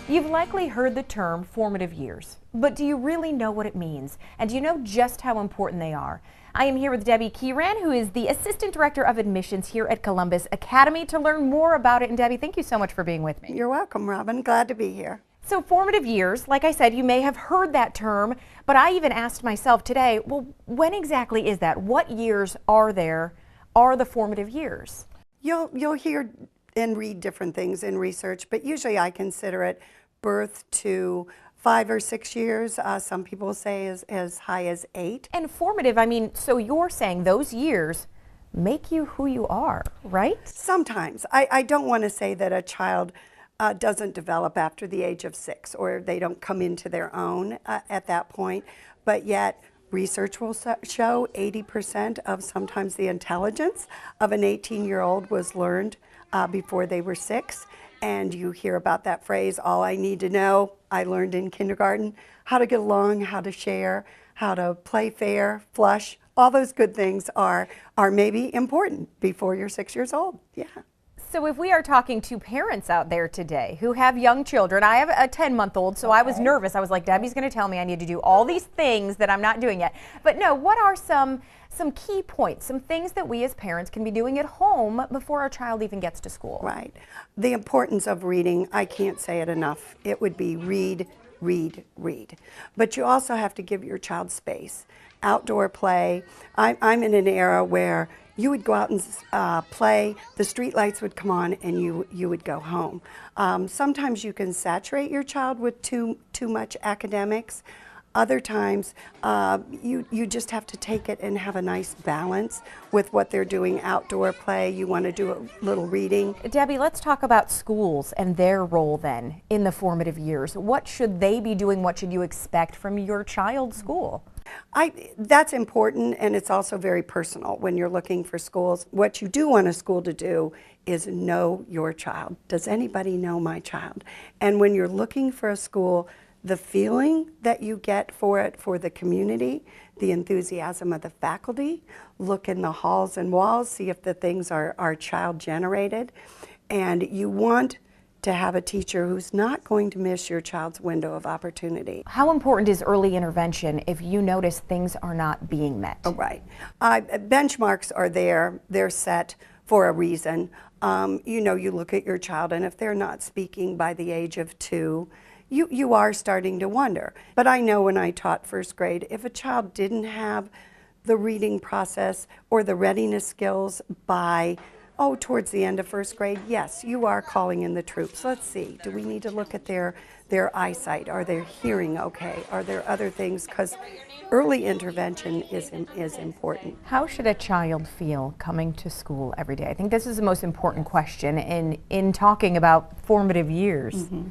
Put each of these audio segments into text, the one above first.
You've likely heard the term formative years, but do you really know what it means? And do you know just how important they are? I am here with Debbie Keeran, who is the Assistant Director of Admissions here at Columbus Academy, to learn more about it. And Debbie, thank you so much for being with me. You're welcome, Robin. Glad to be here. So formative years, like I said, you may have heard that term, but I even asked myself today, well, when exactly is that? What years are the formative years? You'll hear and read different things in research, but usually I consider it birth to 5 or 6 years. Some people say as high as 8. And formative, I mean, so you're saying those years make you who you are, right? Sometimes. I don't want to say that a child doesn't develop after the age of 6 or they don't come into their own at that point, but yet research will show 80% of sometimes the intelligence of an 18-year-old was learned before they were 6. And you hear about that phrase, all I need to know, I learned in kindergarten, how to get along, how to share, how to play fair, flush. All those good things are maybe important before you're 6 years old. Yeah. So if we are talking to parents out there today who have young children, I have a 10-month-old, so I was nervous. I was like, Debbie's going to tell me I need to do all these things that I'm not doing yet. But no, what are some key points, some things that we as parents can be doing at home before our child even gets to school? Right. The importance of reading, I can't say it enough. It would be read, read, read. But you also have to give your child space. Outdoor play. I'm in an era where you would go out and play, the street lights would come on, and you would go home. Sometimes you can saturate your child with too much academics. Other times, you just have to take it and have a nice balance with what they're doing. Outdoor play, you want to do a little reading. Debbie, let's talk about schools and their role then in the formative years. What should they be doing? What should you expect from your child's school? That's important, and it's also very personal when you're looking for schools. What you do want a school to do is know your child. Does anybody know my child? And when you're looking for a school, the feeling that you get for it, for the community, the enthusiasm of the faculty, look in the halls and walls, see if the things are child generated. And you want to have a teacher who's not going to miss your child's window of opportunity. How important is early intervention if you notice things are not being met? Oh, right. Benchmarks are there. They're set for a reason. You look at your child, and if they're not speaking by the age of 2, you are starting to wonder. But I know when I taught first grade, if a child didn't have the reading process or the readiness skills by towards the end of first grade, yes, you are calling in the troops. Let's see, do we need to look at their eyesight? Are they hearing okay? Are there other things? Because early intervention is important. How should a child feel coming to school every day? I think this is the most important question in talking about formative years. Mm-hmm.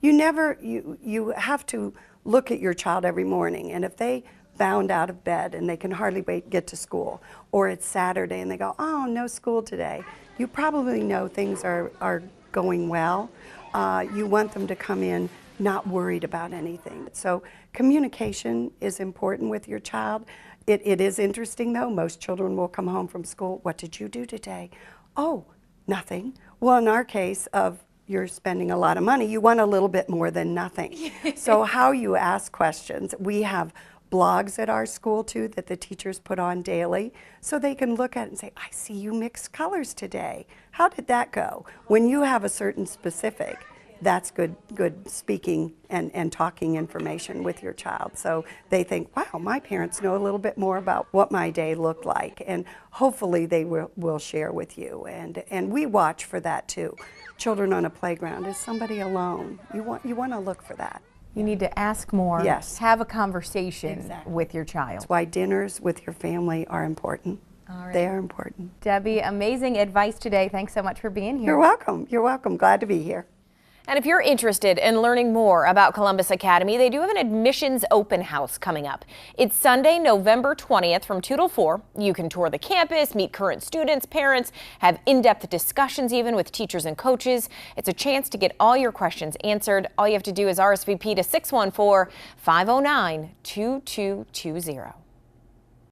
You have to look at your child every morning, and if they bound out of bed and they can hardly wait to get to school, or it's Saturday and they go, oh, no school today, you probably know things are going well. You want them to come in not worried about anything. So communication is important with your child. It is interesting though, most children will come home from school, what did you do today? Oh, nothing. Well, in our case of you're spending a lot of money, you want a little bit more than nothing. So how you ask questions, we have blogs at our school too that the teachers put on daily, so they can look at it and say, I see you mixed colors today. How did that go? When you have a certain specific, that's good speaking and talking information with your child. So they think, wow, my parents know a little bit more about what my day looked like, and hopefully they will share with you. And we watch for that too. Children on a playground, is somebody alone? You want to look for that. You need to ask more, yes. Have a conversation with your child. That's why dinners with your family are important. All right. They are important. Debbie, amazing advice today. Thanks so much for being here. You're welcome. You're welcome. Glad to be here. And if you're interested in learning more about Columbus Academy, they do have an admissions open house coming up. It's Sunday, November 20th from 2 till 4. You can tour the campus, meet current students, parents, have in-depth discussions even with teachers and coaches. It's a chance to get all your questions answered. All you have to do is RSVP to 614-509-2220.